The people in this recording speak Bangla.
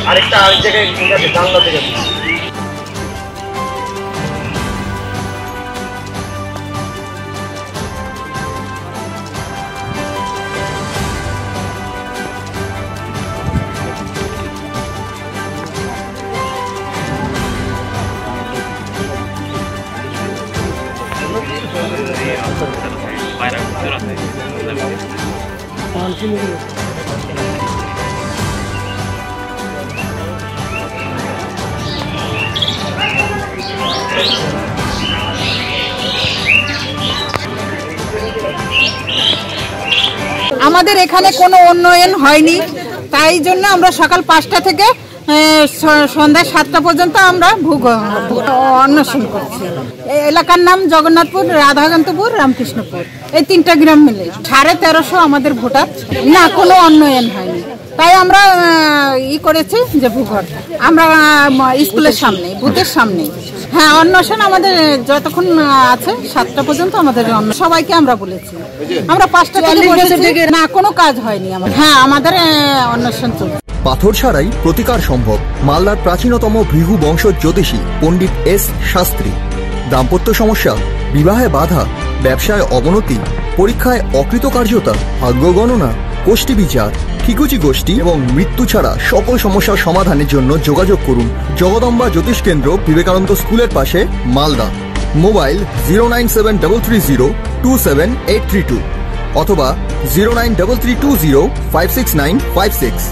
আরেকটা আরেক জায়গায় জানলা থেকে আমাদের এখানে কোনো উন্নয়ন হয়নি, তাই জন্য আমরা সকাল 5টা থেকে সন্ধ্যা 7টা পর্যন্ত আমরা অন্বেষণ করছি। এই এলাকার নাম জগন্নাথপুর, রাধাকান্তপুর, রামকৃষ্ণপুর, এই 3টা গ্রাম মিলে 1350 আমাদের ভোটার। না, কোনো উন্নয়ন হয়নি, তাই আমরা করেছি যে ভূঘর আমরা স্কুলের সামনে, বুথের সামনে। হ্যাঁ, অন্বেষণ আমাদের যতক্ষণ আছে 7টা পর্যন্ত আমাদের সবাইকে আমরা বলেছি। আমরা 5টা থেকে না, কোনো কাজ হয়নি আমাদের। হ্যাঁ, আমাদের অন্বেষণ চলছে। পাথর ছাড়াই প্রতিকার সম্ভব। মালদার প্রাচীনতম ভৃগু বংশ জ্যোতিষী পণ্ডিত এস শাস্ত্রী। দাম্পত্য সমস্যা, বিবাহে বাধা, ব্যবসায় অবনতি, পরীক্ষায় অকৃতকার্যতা, ভাগ্য গণনা, গোষ্ঠী বিচার, ঠিকুচি গোষ্ঠী এবং মৃত্যু ছাড়া সকল সমস্যার সমাধানের জন্য যোগাযোগ করুন জগদম্বা জ্যোতিষ কেন্দ্র, বিবেকানন্দ স্কুলের পাশে, মালদা। মোবাইল 09733027832 অথবা 09332056956।